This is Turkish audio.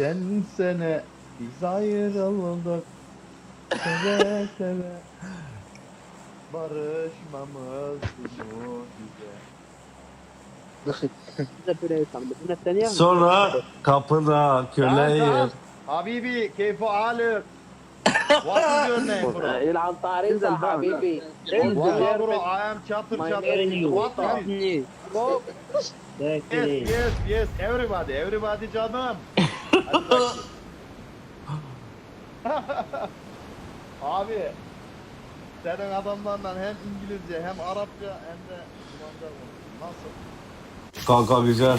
Geçen sene biz ayrıldık. Seve seve. Barışmamız mucize. إذا بلاي صار بدنا الثانية. Sonra kapına Sağ köleyim. Habibi, keyfu alır. What is your name bro? يلعن طاريزة حبيبي. Valla bro, I am çatır My çatır. name is What is it? Stop. Yes, everybody canım. Hadi bakayım. Abi, senin adamlarla hem İngilizce hem Arapça hem de Yunanca konuşuyor. Nasıl? Kanka güzel.